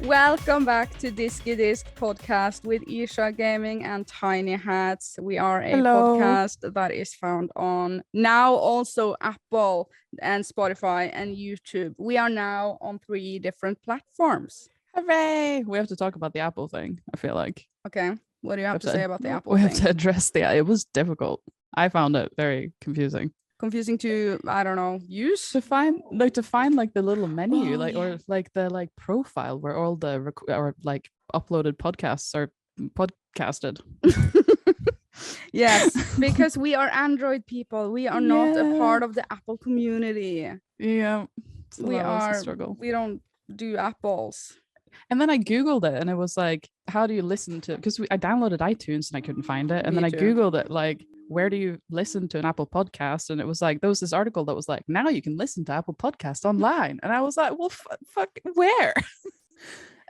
Welcome back to Diskydisk podcast with Ircha Gaming and Tinyhats. We are a podcast that is found on now also Apple and Spotify and YouTube. We are now on 3 different platforms. Hooray! We have to talk about the Apple thing, I feel like. Okay, what do you have to say about the Apple thing? We have to address it was difficult. I found it very confusing. Confusing to, I don't know, use? To find like the little menu, or the profile where all the uploaded podcasts are podcasted. Yes, because we are Android people. We are not a part of the Apple community. Yeah. We are struggle. We don't do Apples. And then I Googled it and it was like, how do you listen to, because I downloaded iTunes and I couldn't find it. And then I Googled it, like, where do you listen to an Apple podcast? And it was like, there was this article that was like, now you can listen to Apple Podcast online. And I was like, well, fuck, where?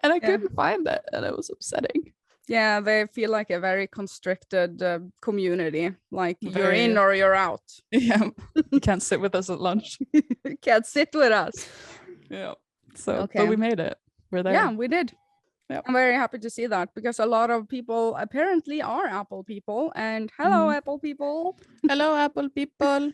And I couldn't find it. And it was upsetting. Yeah, they feel like a very constricted community. Like you're in or you're out. Yeah, you can't sit with us at lunch. You can't sit with us. Yeah. So, but we made it. We're there. Yeah, we did. Yep. I'm very happy to see that because a lot of people apparently are Apple people. And hello, Apple people. Hello, Apple people.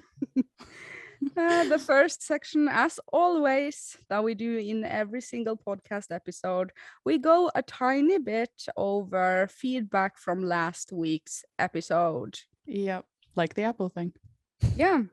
The first section, as always, that we do in every single podcast episode, we go a tiny bit over feedback from last week's episode. Yep, like the Apple thing. Yeah.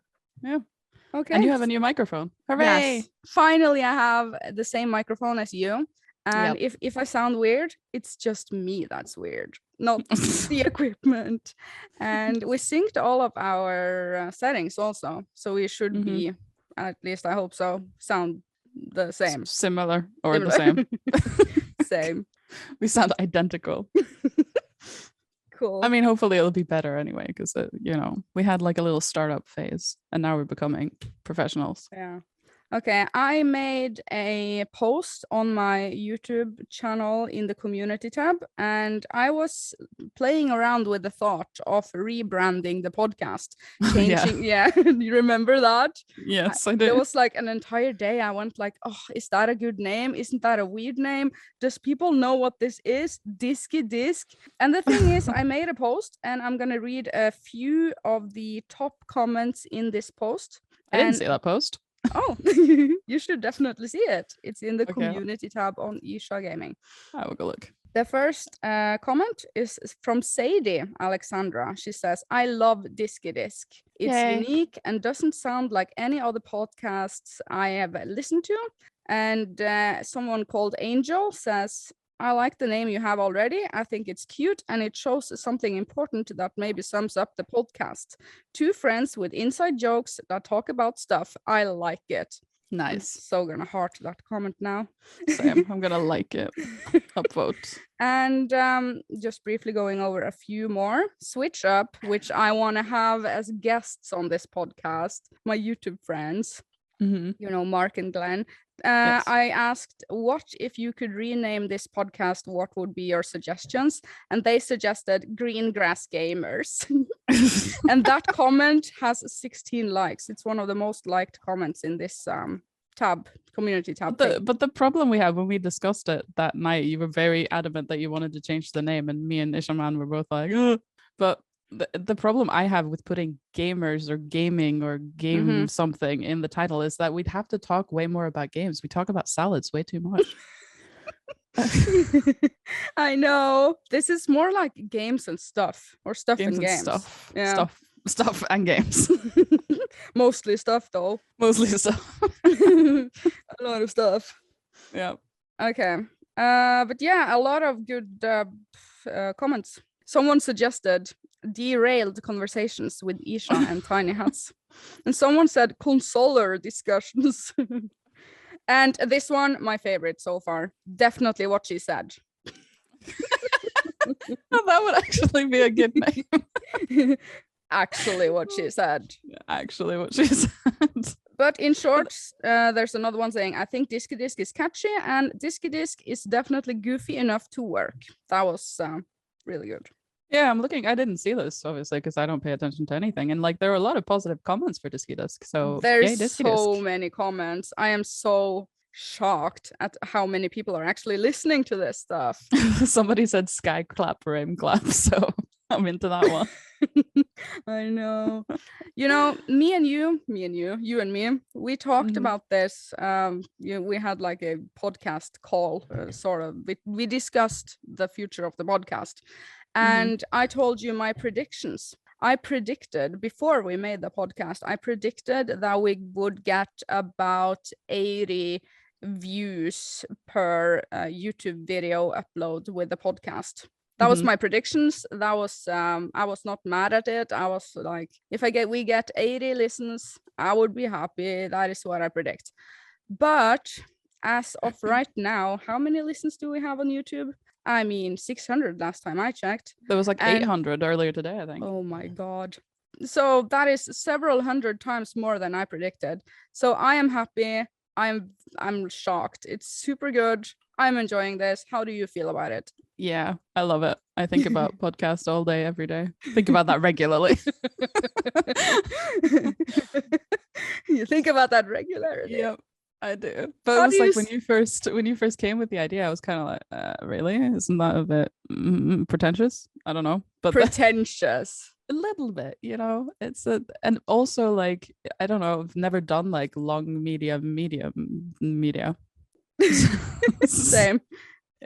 Okay. And you have a new microphone. Hooray! Yes. Finally, I have the same microphone as you. And if I sound weird, it's just me that's weird, not the equipment. And we synced all of our settings also. So we should be, at least I hope so, sound the same. Similar or the same. Same. We sound identical. Cool. I mean, hopefully it'll be better anyway, because, we had like a little startup phase and now we're becoming professionals. Yeah. Okay, I made a post on my YouTube channel in the community tab, and I was playing around with the thought of rebranding the podcast, changing. Yeah, you remember that? Yes, I did. There was like an entire day I went like, oh, is that a good name? Isn't that a weird name? Does people know what this is? Diskydisk. And the thing is, I made a post, and I'm gonna read a few of the top comments in this post. I didn't see that post. Oh, you should definitely see it. It's in the community tab on Ircha Gaming. I will go look. The first comment is from Sadie Alexandra. She says, I love Diskydisk. It's unique and doesn't sound like any other podcasts I have listened to. And someone called Angel says, I like the name you have already. I think it's cute and it shows something important that maybe sums up the podcast. 2 friends with inside jokes that talk about stuff. I like it. Nice. I'm so gonna heart that comment now. Same. I'm gonna like it. Upvote. And just briefly going over a few more. Switch Up, which I want to have as guests on this podcast. My YouTube friends. Mark and Glenn. Yes. I asked, what if you could rename this podcast? What would be your suggestions? And they suggested Green Grass Gamers. And that comment has 16 likes. It's one of the most liked comments in this community tab. But the problem we had when we discussed it that night, you were very adamant that you wanted to change the name, and me and Ishaman were both like, ugh. But the problem I have with putting gamers or gaming or game something in the title is that we'd have to talk way more about games. We talk about salads way too much. I know. This is more like games and stuff, or stuff and games. Stuff. Yeah. Stuff and games. Mostly stuff though. Mostly stuff. A lot of stuff. Yeah. Okay. But yeah, a lot of good comments. Someone suggested derailed conversations with Ircha and Tinyhats. And someone said consoler discussions. And this one, my favorite so far. Definitely what she said. That would actually be a good name. Actually what she said. Actually what she said. But in short, there's another one saying, I think Diskydisk is catchy and Diskydisk is definitely goofy enough to work. That was really good. Yeah, I'm looking. I didn't see this, obviously, because I don't pay attention to anything. And like, there are a lot of positive comments for Diskydisk. So there's so many comments. I am so shocked at how many people are actually listening to this stuff. Somebody said sky clap, rain clap, so I'm into that one. I know. You know, you and me, we talked about this. We had like a podcast call, sort of. We discussed the future of the podcast. And I told you my predictions. I predicted before we made the podcast, I predicted that we would get about 80 views per YouTube video upload with the podcast. That was my predictions. That was I was not mad at it. I was like, if we get 80 listens, I would be happy. That is what I predict. But as of right now, how many listens do we have on YouTube? I mean, 600 last time I checked. There was like 800 earlier today, I think. Oh my God. So that is several hundred times more than I predicted. So I am happy. I'm shocked. It's super good. I'm enjoying this. How do you feel about it? Yeah, I love it. I think about podcast all day, every day. Think about that regularly. You think about that regularly? Yep, I do. But it was like when you first came with the idea, I was kind of like, really? Isn't that a bit pretentious? I don't know. But pretentious. A little bit, you know. And also like, I don't know, I've never done like long media. Same.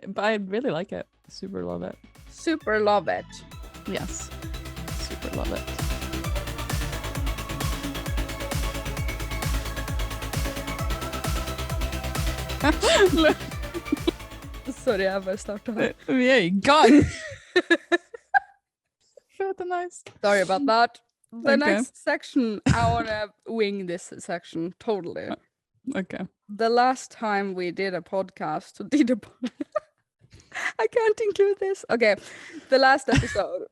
But I really like it. Super love it. Super love it. Yes. Super love it. Sorry, jag bara startade. Vi är igång! Nice. Sorry about that. The next section, I want to wing this section totally. Okay. The last time we did a podcast, I can't include this. Okay, the last episode,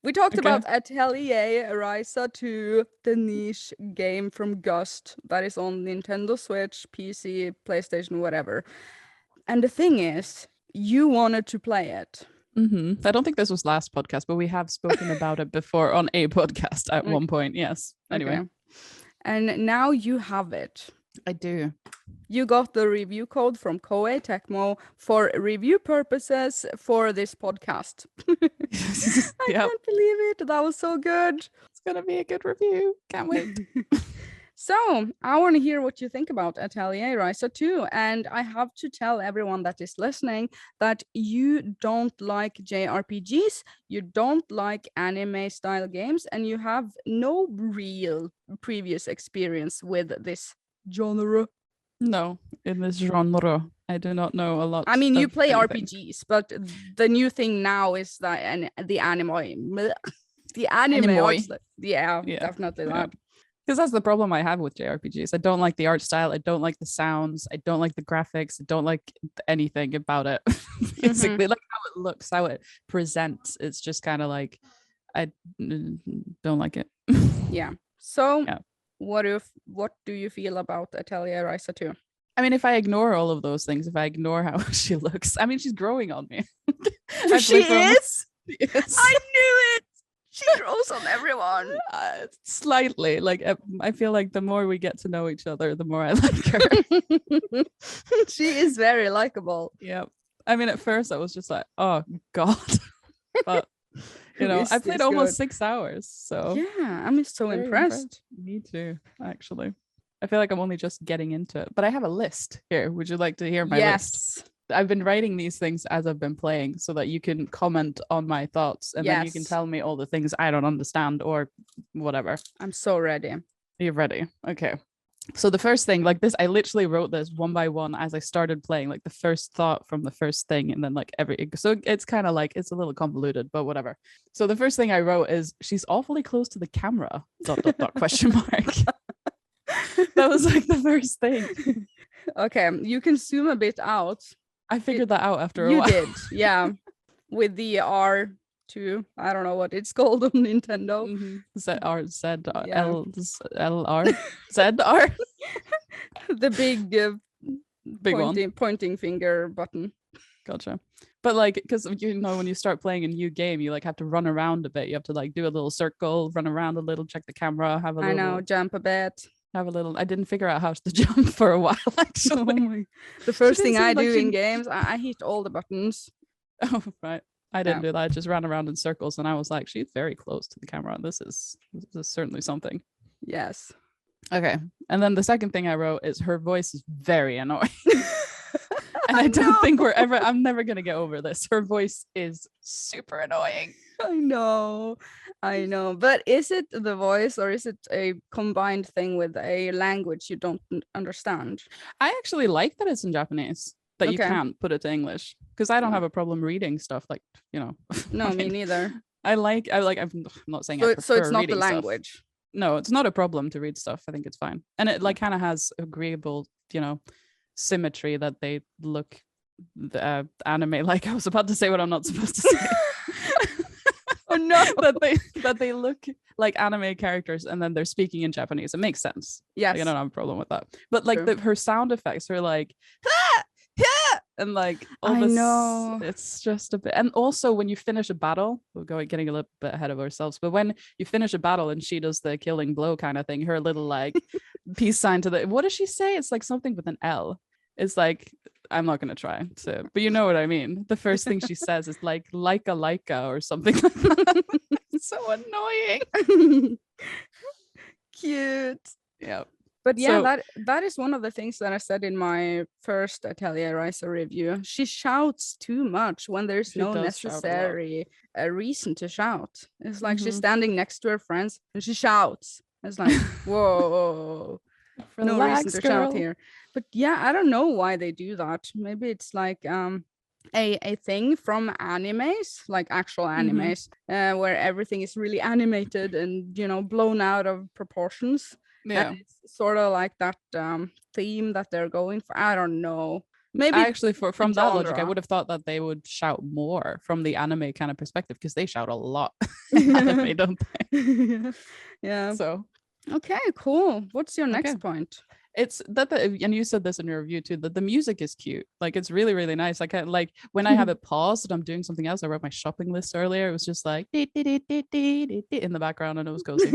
we talked about Atelier Ryza 2, the niche game from Gust that is on Nintendo Switch, PC, PlayStation, whatever. And the thing is, you wanted to play it. I don't think this was last podcast, but we have spoken about it before on a podcast at one point. Yes. Anyway. Okay. And now you have it. I do. You got the review code from Koei Tecmo for review purposes for this podcast. I can't believe it. That was so good. It's going to be a good review. Can't wait. So I want to hear what you think about Atelier Ryza 2. And I have to tell everyone that is listening that you don't like JRPGs, you don't like anime style games, and you have no real previous experience with this genre. No, in this genre, I do not know a lot. I mean, you play RPGs, but the new thing now is that the anime. The anime. Yeah, definitely that. Because that's the problem I have with JRPGs. I don't like the art style. I don't like the sounds. I don't like the graphics. I don't like anything about it. Basically, like how it looks, how it presents. It's just kind of like, I don't like it. Yeah. So what do you feel about Atelier Ryza 2? I mean, if I ignore all of those things, if I ignore how she looks, I mean, she's growing on me. She is? Yes. I knew it. She grows on everyone. Slightly. Like, I feel like the more we get to know each other, the more I like her. She is very likable. Yeah. I mean, at first I was just like, oh God. But, you know, I played almost 6 hours. So yeah, I'm so impressed. Me too, actually. I feel like I'm only just getting into it. But I have a list here. Would you like to hear my list? I've been writing these things as I've been playing so that you can comment on my thoughts and then you can tell me all the things I don't understand or whatever. I'm so ready. You're ready. Okay. So the first thing, like this, I literally wrote this one by one as I started playing, like the first thought from the first thing and then like so it's kind of like, it's a little convoluted, but whatever. So the first thing I wrote is, she's awfully close to the camera, ... question mark. That was like the first thing. Okay, you can zoom a bit out. I figured that out after a while. You did, yeah. With the R2, I don't know what it's called on Nintendo. ZR, ZR. The big pointing finger button. Gotcha. But like, because you know, when you start playing a new game, you like have to run around a bit. You have to like do a little circle, run around a little, check the camera, have a little. I know, jump a bit. have a little. I didn't figure out how to jump for a while. Actually, the first thing I do in games, I hit all the buttons. Oh right, I didn't do that. I just ran around in circles, and I was like, she's very close to the camera. This is certainly something. Yes. Okay, and then the second thing I wrote is her voice is very annoying. And I don't think I'm never gonna get over this. Her voice is super annoying. I know. But is it the voice or is it a combined thing with a language you don't understand? I actually like that it's in Japanese, that you can't put it to English, because I don't have a problem reading stuff, like, you know. No, me neither. I'm not saying so it's not the language. Stuff. No, it's not a problem to read stuff. I think it's fine. And it like kind of has agreeable, you know, symmetry that they look anime like. I was about to say what I'm not supposed to say. Oh no. that they look like anime characters and then they're speaking in Japanese. It makes sense. Yes. Like, I don't have a problem with that. But like her sound effects are like ah! Yeah! And like all this, know. It's just a bit. And also when you finish a battle, we're getting a little bit ahead of ourselves, but when you finish a battle and she does the killing blow kind of thing, her little like peace sign to the, what does she say? It's like something with an L. It's like, I'm not gonna try to, but you know what I mean. The first thing she says is like Laika or something like that. It's so annoying. Cute. Yeah. But yeah, so, that is one of the things that I said in my first Atelier Ryza review. She shouts too much when there's no necessary reason to shout. It's like she's standing next to her friends and she shouts. It's like, whoa, no reason to shout here. But yeah, I don't know why they do that. Maybe it's like a thing from animes, like actual animes, where everything is really animated and, you know, blown out of proportions. Yeah, and it's sort of like that theme that they're going for. I don't know. Maybe actually, from that logic, I would have thought that they would shout more from the anime kind of perspective, because they shout a lot in anime, don't they? Yeah. So okay, cool. What's your next point? It's that and you said this in your review too, that the music is cute. Like it's really, really nice. I can like when I have it paused and I'm doing something else. I wrote my shopping list earlier. It was just like in the background and it was cozy.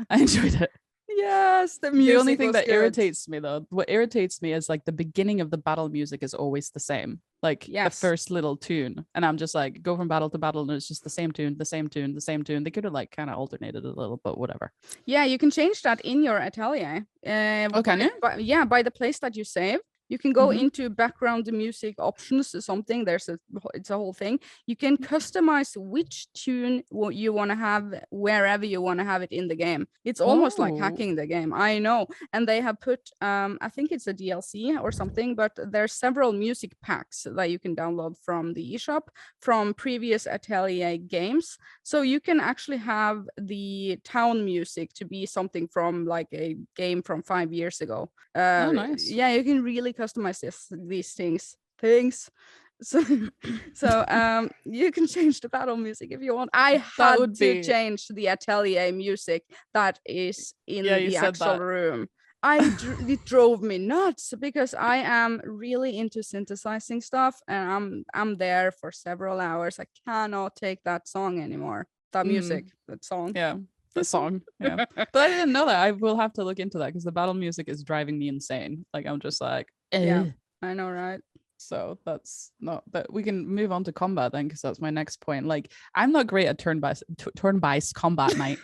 I enjoyed it. Yes, the music. The only thing that irritates me though, what irritates me is like the beginning of the battle music is always the same. Like the first little tune. And I'm just like, go from battle to battle and it's just the same tune, the same tune, the same tune. They could have like kind of alternated a little, but whatever. Yeah, you can change that in your Atelier. Can you? By the place that you save. You can go into background music options or something. It's a whole thing. You can customize which tune you want to have wherever you want to have it in the game. It's almost like hacking the game. I know. And they have put, I think it's a DLC or something, but there's several music packs that you can download from the eShop from previous Atelier games. So you can actually have the town music to be something from like a game from 5 years ago. Nice. Yeah, you can really customize these things. So you can change the battle music if you want. I had to change the Atelier music that is in the actual room. It drove me nuts because I am really into synthesizing stuff and I'm there for several hours. I cannot take that song anymore. That music, that song. Yeah. The song, yeah. But I didn't know that. I will have to look into that because the battle music is driving me insane. Like I'm just like, yeah, I know, right? So that's not. But we can move on to combat then, because that's my next point. Like I'm not great at turn-based combat, mate.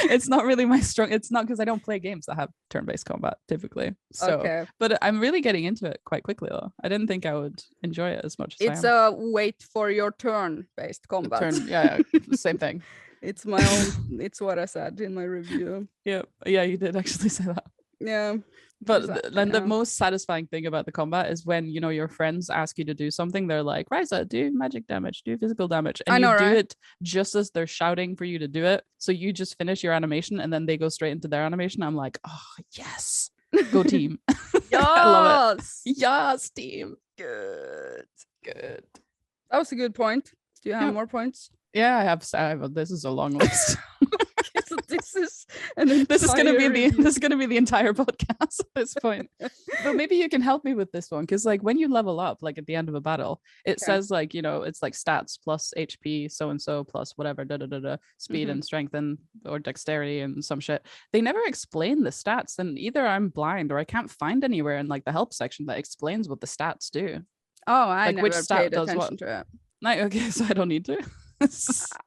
It's not really my strong. It's not because I don't play games that have turn-based combat typically. So, but I'm really getting into it quite quickly though. I didn't think I would enjoy it as much as it's a wait for your turn-based combat. Yeah, same thing. It's my own. It's what I said in my review. Yeah, you did actually say that. Yeah. But then the most satisfying thing about the combat is when, you know, your friends ask you to do something. They're like, Ryza, do magic damage, do physical damage. And you do it just as they're shouting for you to do it. So you just finish your animation and then they go straight into their animation. I'm like, oh, yes. Go team. Yes. I love it. Yes, team. Good. That was a good point. Do you have more points? Yeah, I have. This is a long list. So this is This is gonna be the entire podcast at this point. But maybe you can help me with this one, because like when you level up, like at the end of a battle, it says like, you know, it's like stats plus HP so and so plus whatever speed and strength and or dexterity and some shit. They never explain the stats, and either I'm blind or I can't find anywhere in like the help section that explains what the stats do. Oh, I like never which stat paid does attention what. to it. Like, okay, so I don't need to.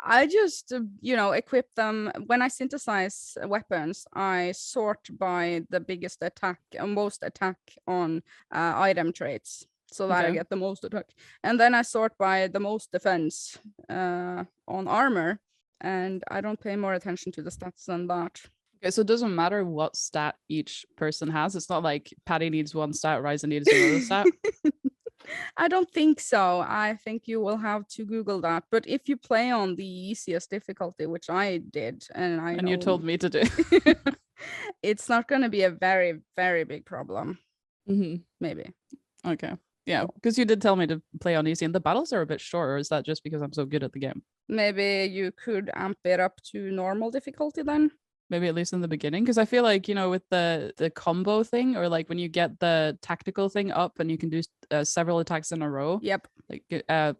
I just, you know, equip them. When I synthesize weapons, I sort by the biggest attack and most attack on item traits, so that I get the most attack. And then I sort by the most defense on armor, and I don't pay more attention to the stats than that. Okay, so it doesn't matter what stat each person has. It's not like Patty needs one stat, Ryza needs another stat. I don't think so. I think you will have to Google that. But if you play on the easiest difficulty, which I did, and you told me to do, it's not going to be a very, very big problem. Maybe. Okay. Yeah, because you did tell me to play on easy, and the battles are a bit short. Or is that just because I'm so good at the game? Maybe you could amp it up to normal difficulty then. Maybe at least in the beginning, because I feel like, you know, with the combo thing, or like when you get the tactical thing up and you can do several attacks in a row. Yep. Like I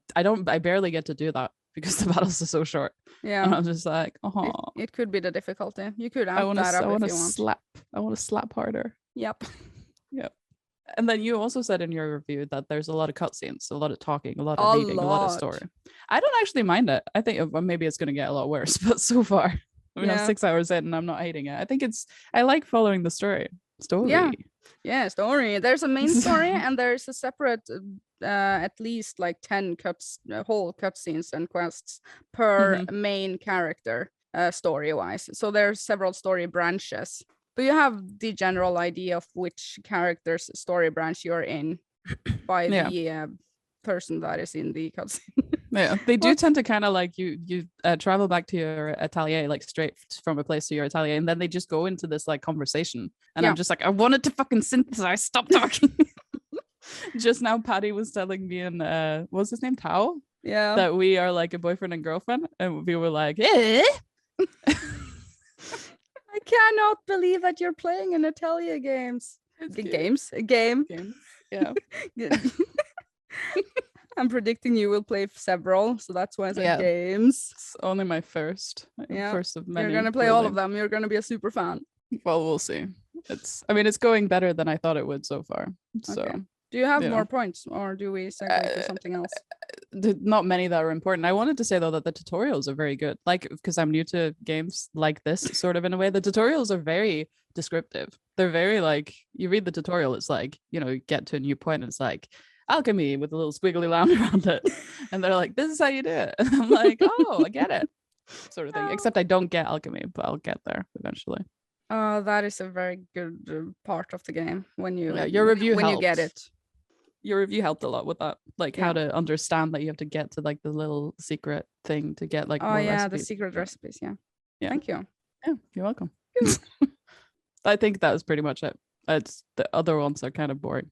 barely get to do that because the battles are so short. Yeah. And I'm just like, oh. It could be the difficulty. You could amp that up if you want. I want to slap harder. Yep. Yep. And then you also said in your review that there's a lot of cutscenes, a lot of talking, a lot of reading, a lot of story. I don't actually mind it. I think maybe it's going to get a lot worse, but so far. I mean, I'm 6 hours in and I'm not hating it. I think I like following the story. Yeah, story. There's a main story and there's a separate at least like 10 whole cutscenes and quests per main character story-wise. So there's several story branches. But you have the general idea of which character's story branch you're in by the person that is in the cutscene. Yeah, they do tend to kind of like you travel back to your atelier, like straight from a place to your atelier, and then they just go into this like conversation, and I'm just like, I wanted to fucking synthesize, stop talking. Just now Patty was telling me, and what's his name, Tao, that we are like a boyfriend and girlfriend, and we were like, I cannot believe that you're playing in Atelier games. A game. Yeah. I'm predicting you will play several, so that's why I said games. It's only my first of many. You're gonna play all of them. You're gonna be a super fan. Well, we'll see. It's going better than I thought it would so far. So do you have more points, or do we segue to something else? Not many that are important. I wanted to say though that the tutorials are very good. Like, because I'm new to games like this, sort of in a way, the tutorials are very descriptive. They're very like, you read the tutorial, it's like, you know, you get to a new point and it's like alchemy with a little squiggly line around it, and they're like, this is how you do it, and I'm like, oh, I get it, sort of thing. Except I don't get alchemy, but I'll get there eventually. That is a very good part of the game when you your review when helped. You get it. Your review helped a lot with that, like how to understand that you have to get to like the little secret thing to get like more recipes. The secret recipes. Yeah, thank you. Yeah, you're welcome. I think that was pretty much it. It's the other ones are kind of boring.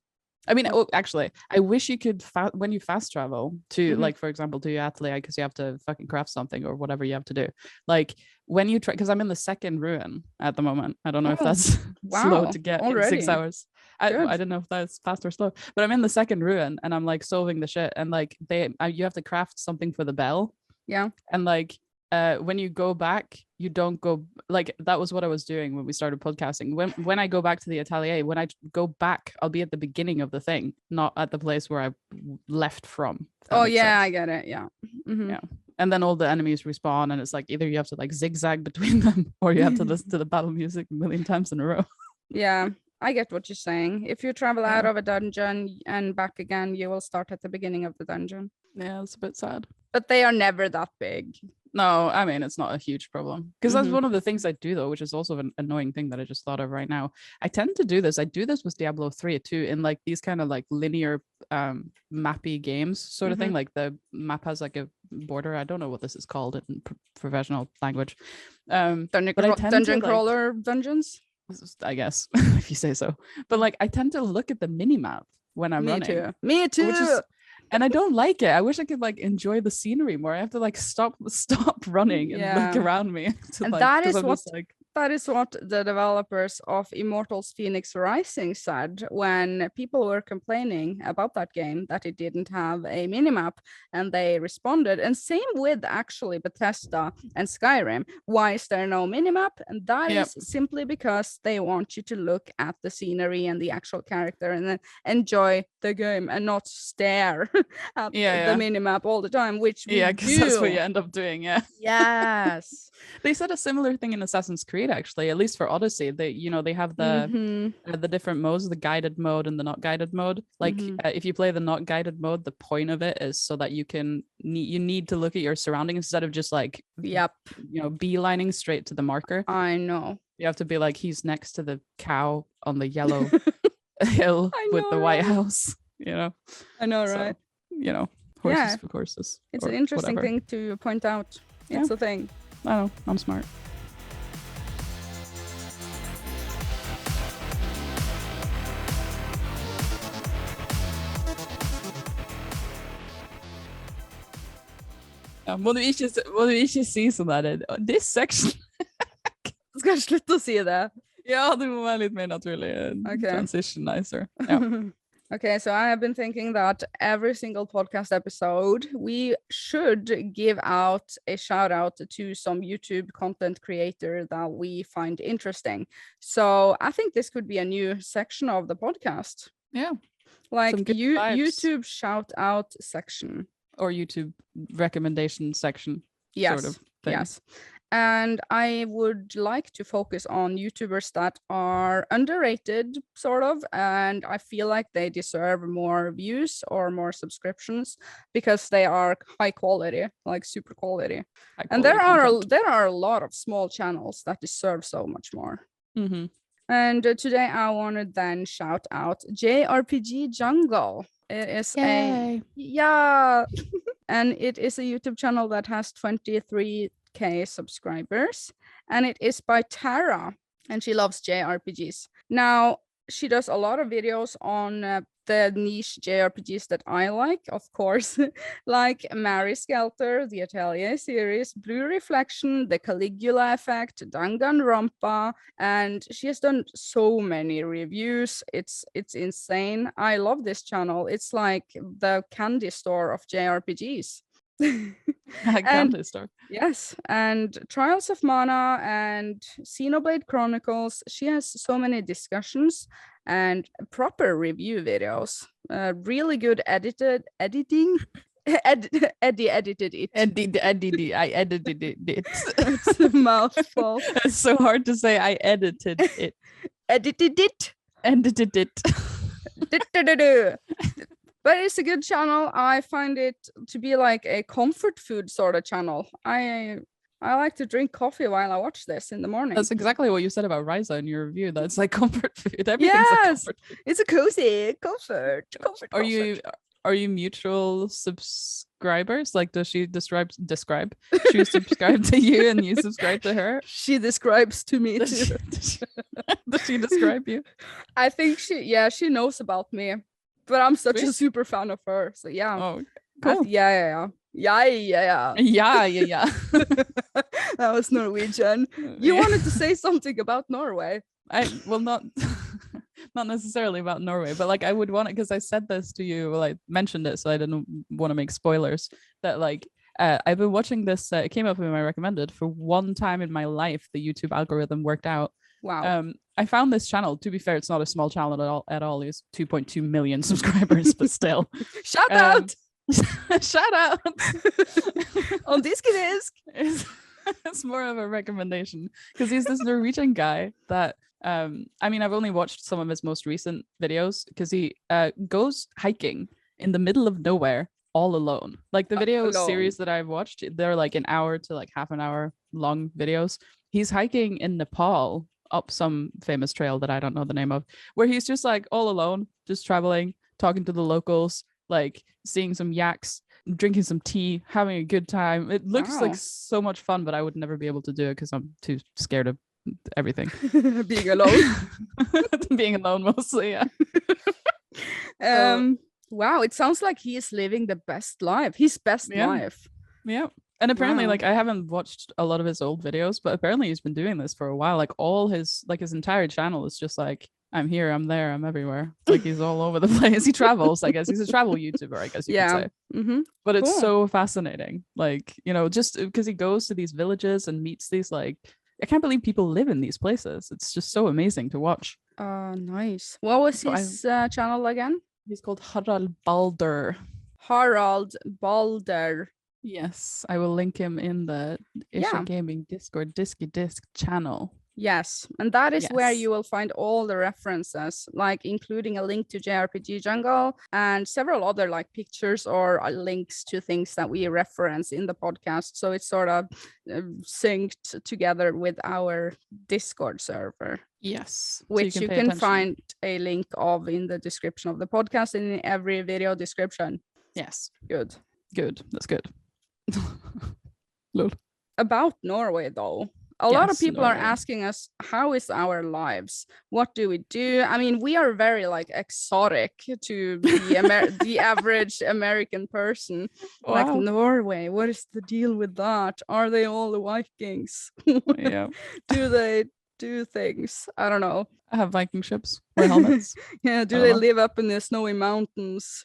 I mean, actually, I wish you could, when you fast travel to, like, for example, to your atelier, because you have to fucking craft something or whatever you have to do. Like, when you try, because I'm in the second ruin at the moment. I don't know if that's slow to get in 6 hours. I don't know if that's fast or slow, but I'm in the second ruin and I'm like solving the shit. And like, you have to craft something for the bell. Yeah. And like, when you go back, you don't go, like, that was what I was doing when we started podcasting. When I go back to the atelier, when I go back, I'll be at the beginning of the thing, not at the place where I left from. Oh yeah, I get it. Yeah. Yeah. And then all the enemies respawn, and it's like either you have to like zigzag between them, or you have to listen to the battle music a million times in a row. Yeah, I get what you're saying. If you travel out of a dungeon and back again, you will start at the beginning of the dungeon. Yeah, it's a bit sad. But they are never that big. No, I mean, it's not a huge problem. Because that's one of the things I do, though, which is also an annoying thing that I just thought of right now. I tend to do this. I do this with Diablo 3 too, in like these kind of like linear mappy games sort of thing. Like the map has like a border. I don't know what this is called in professional language. Dungeon crawler dungeons? I guess, if you say so. But like, I tend to look at the mini map when I'm running. Me too. And I don't like it. I wish I could like enjoy the scenery more. I have to like stop running and look around me. And like, that is what that is what the developers of Immortals Phoenix Rising said when people were complaining about that game, that it didn't have a minimap, and they responded. And same with actually Bethesda and Skyrim. Why is there no minimap? And that is simply because they want you to look at the scenery and the actual character and then enjoy the game and not stare at the minimap all the time, which we do. Because that's what you end up doing. Yes. They said a similar thing in Assassin's Creed, actually, at least for Odyssey. They have the different modes, the guided mode and the not guided mode. Like if you play the not guided mode, the point of it is so that you need to look at your surroundings instead of just like beelining straight to the marker. I know. You have to be like, he's next to the cow on the yellow hill with the White House. I know, right? Horses for courses. It's an interesting thing to point out. It's a thing. I know, I'm smart. Må du ikke si sånn der, this section. Skal jeg slutte å si det? Ja, det må være litt mer naturlig. Transitionizer. Ja. Okay, so I have been thinking that every single podcast episode, we should give out a shout out to some YouTube content creator that we find interesting. So I think this could be a new section of the podcast. Yeah. Like YouTube shout out section. Or YouTube recommendation section. Yes. Sort of thing. Yes. And I would like to focus on YouTubers that are underrated, sort of, and I feel like they deserve more views or more subscriptions because they are high quality, like super quality. And there are a lot of small channels that deserve so much more. Mm-hmm. And today I want to then shout out JRPG Jungle. It is and it is a YouTube channel that has 23K subscribers, and it is by Tara, and she loves JRPGs. Now, she does a lot of videos on the niche JRPGs that I like, of course, like Mary Skelter, the Atelier series, Blue Reflection, the Caligula Effect, Danganronpa, and she has done so many reviews. It's insane. I love this channel. It's like the candy store of JRPGs. Candy store. Yes, and Trials of Mana and Xenoblade Chronicles. She has so many discussions and proper review videos. Really good editing. Eddie edited it. I edited it. It's a mouthful. It's so hard to say. I edited it. Edited it. Edited it. But it's a good channel. I find it to be like a comfort food sort of channel. I like to drink coffee while I watch this in the morning. That's exactly what you said about Ryza in your review. That's like comfort food. Everything's like comfort food. It's a cozy comfort. Are you mutual subscribers? Like, does she describe? She subscribe to you and you subscribe to her? She describes to me too. Does she describe you? I think she knows about me. But I'm such a super fan of her. So yeah. Oh, cool. Yeah. Yeah. That was Norwegian. You wanted to say something about Norway. Not necessarily about Norway, but like I would want it because I said this to you, well, I mentioned it, so I didn't want to make spoilers. That like I've been watching this. It came up in my recommended for one time in my life. The YouTube algorithm worked out. Wow. I found this channel. To be fair, it's not a small channel at all. It's 2.2 million subscribers, but still. Shout out! Shout out! On Diskydisk. It's more of a recommendation because he's this Norwegian guy that I've only watched some of his most recent videos because he goes hiking in the middle of nowhere all alone. Like the video series that I've watched, they're like an hour to like half an hour long videos. He's hiking in Nepal up some famous trail that I don't know the name of, where he's just like all alone, just traveling, talking to the locals, like seeing some yaks, drinking some tea, having a good time. It looks like so much fun, but I would never be able to do it because I'm too scared of everything. Being alone. Being alone mostly, yeah. Wow, it sounds like he is living the best life. His best life. Yeah. And apparently, Wow. like, I haven't watched a lot of his old videos, but apparently he's been doing this for a while. Like, all his entire channel is just like, I'm here, I'm there, I'm everywhere. Like, he's all over the place. He travels, I guess. He's a travel YouTuber, I guess you could Yeah. say. Mm-hmm. But it's Cool. so fascinating. Like, you know, just because he goes to these villages and meets these, like, I can't believe people live in these places. It's just so amazing to watch. Nice. What was So his channel again? he's called Harald Balder. Harald Balder. Yes, I will link him in the Ircha Gaming Discord Diskydisk channel. Yes, and that is where Yes. you will find all the references, like including a link to JRPG Jungle and several other like pictures or links to things that we reference in the podcast. So it's sort of synced together with our Discord server. Yes. Which so you can find a link of in the description of the podcast and in every video description. Yes. Good. Good. That's good. Lol. About Norway, though. A lot of people Norway. are asking us, how is our lives? What do we do? I mean, we are very like exotic to the average American person. Wow. Like Norway, what is the deal with that? Are they all the Vikings? Yeah. Do they do things? I don't know. I have Viking ships, wear helmets. Yeah, do they live up in the snowy mountains?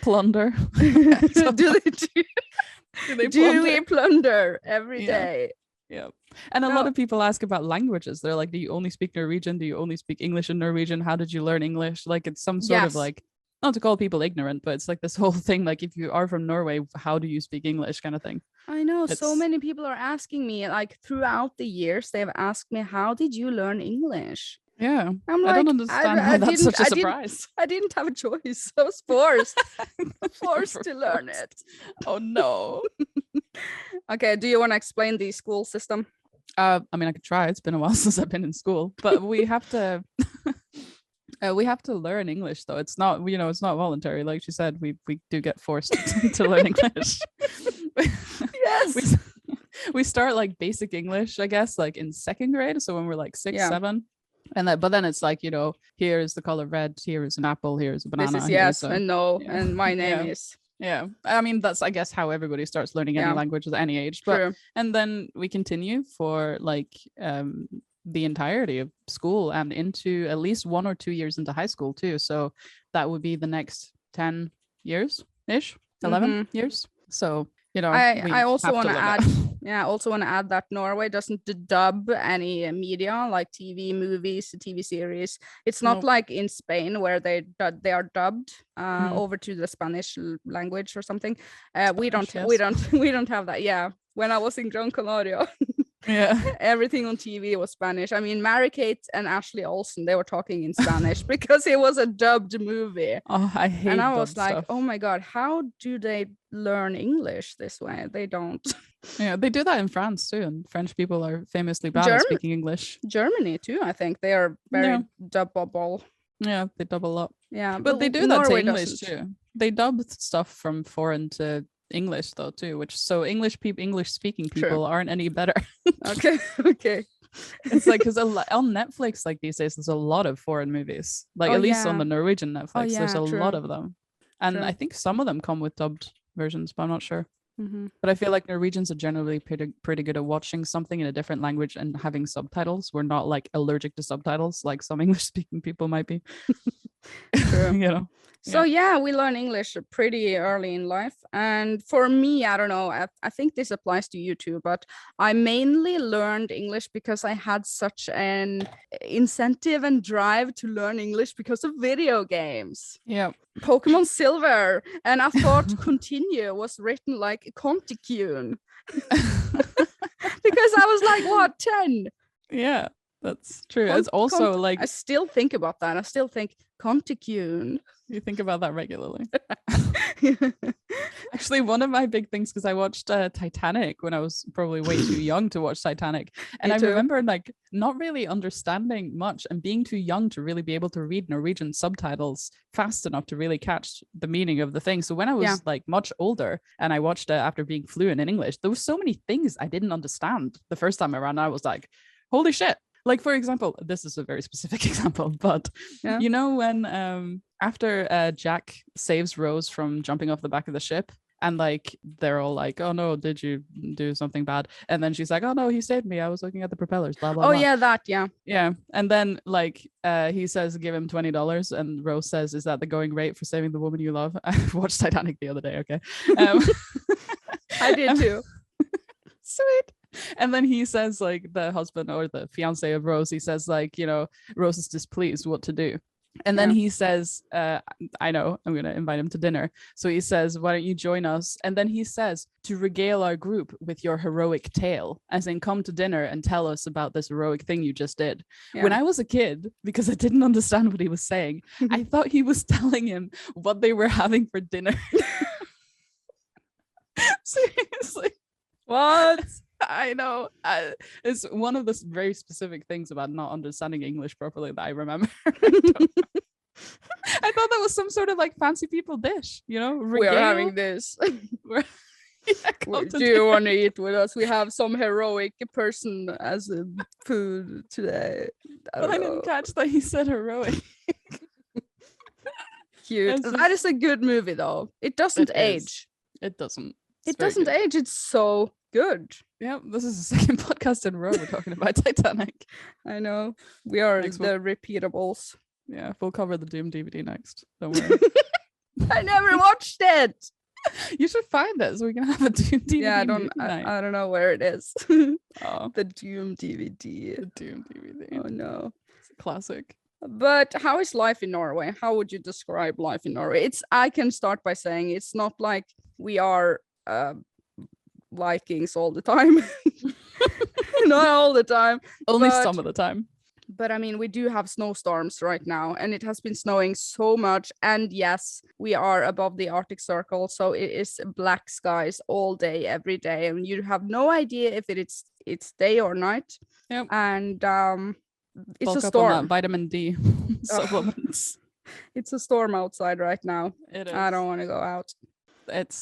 Plunder. do Do we plunder every day? Yeah. And a lot of people ask about languages. They're like, do you only speak Norwegian? Do you only speak English in Norwegian? How did you learn English? Like, it's some sort of like, not to call people ignorant, but it's like this whole thing, like, if you are from Norway, how do you speak English kind of thing? I know so many people are asking me, like, throughout the years, they've asked me, how did you learn English? Yeah. I'm like, I don't understand how that's such a surprise. I didn't have a choice. I was forced to learn it. Oh no. Okay, do you want to explain the school system? I mean, I could try. It's been a while since I've been in school, but we have to learn English, though. It's not, you know, it's not voluntary. Like she said, we do get forced to learn English. Yes. We start like basic English, I guess, like in second grade. So when we're like 6, 7, and but then it's like, you know, here is the color red, here is an apple, here is a banana. This is yes and no, and my name is. Yeah, I mean, that's, I guess, how everybody starts learning any language at any age. But True. And then we continue for like the entirety of school and into at least 1 or 2 years into high school too. So that would be the next 10 years ish, 11 years. So, you know, I also want to add that Norway doesn't dub any media like TV, movies, TV series. It's not like in Spain where they are dubbed over to the Spanish language or something. We don't have that. Yeah, when I was in Gran Canaria. Everything on TV was Spanish. I mean, Mary-Kate and Ashley Olsen, they were talking in Spanish because it was a dubbed movie. Oh, I hate And I was like, stuff. oh my God, how do they learn English this way? They don't. Yeah, they do that in France too, and French people are famously bad at speaking English. Germany too, I think. They are very dubbable. Yeah, they dub a lot. Yeah, but they do that to English too. They dub stuff from foreign to English though too, which so English speaking people aren't any better. Okay. It's like, because on Netflix, like these days, there's a lot of foreign movies. Like at least on the Norwegian Netflix, there's a lot of them, and I think some of them come with dubbed versions, but I'm not sure. But I feel like Norwegians are generally pretty good at watching something in a different language and having subtitles. We're not like allergic to subtitles like some English speaking people might be. True. You know. So we learn English pretty early in life. And for me, I don't know, I think this applies to you too, but I mainly learned English because I had such an incentive and drive to learn English because of video games. Yeah. Pokemon Silver. And I thought continue was written like Conticune. Because I was like, what, 10? Yeah, that's true. It's also like, I still think about that. I still think Conticune. You think about that regularly. Actually, one of my big things, because I watched Titanic when I was probably way too young to watch Titanic, and I remember like not really understanding much and being too young to really be able to read Norwegian subtitles fast enough to really catch the meaning of the thing. So when I was like much older and I watched it after being fluent in English, there were so many things I didn't understand the first time around. I was like, holy shit. Like, for example, this is a very specific example, but you know when after Jack saves Rose from jumping off the back of the ship And like they're all like, oh no, did you do something bad? And then she's like, oh no, he saved me, I was looking at the propellers, blah blah Oh blah. yeah, that, yeah. Yeah. And then like he says give him $20, and Rose says, is that the going rate for saving the woman you love? I watched Titanic the other day, okay. I did too. Sweet. And then he says, like, the husband or the fiance of Rose, he says, like, you know, Rose is displeased, what to do. And then he says, I know, I'm going to invite him to dinner. So he says, why don't you join us? And then he says, to regale our group with your heroic tale, as in come to dinner and tell us about this heroic thing you just did. Yeah. When I was a kid, because I didn't understand what he was saying, I thought he was telling him what they were having for dinner. Seriously. What? I know. It's one of the very specific things about not understanding English properly that I remember. I thought that was some sort of like fancy people dish, you know? We are having this. Do you want to eat with us? We have some heroic person as a food today. I didn't catch that he said heroic. Cute. That is a good movie though. It doesn't age. It doesn't. It doesn't age. It's so good. Yeah, this is the second podcast in a row we're talking about Titanic. I know. We are the repeatables. Yeah, we'll cover the Doom DVD next. Don't worry. I never watched it. You should find it so we can have a Doom DVD. Yeah, I don't know where it is. Oh. The Doom DVD. The Doom DVD. Oh no. It's a classic. But how is life in Norway? How would you describe life in Norway? I can start by saying it's not like we are Vikings all the time. Not all the time, only some of the time. But I mean, we do have snowstorms right now, and it has been snowing so much. And yes, we are above the Arctic Circle, so it is black skies all day, every day, and you have no idea if it's day or night. Yep. And it's bulk a storm. Up on that vitamin D supplements. It's a storm outside right now. It is. I don't want to go out.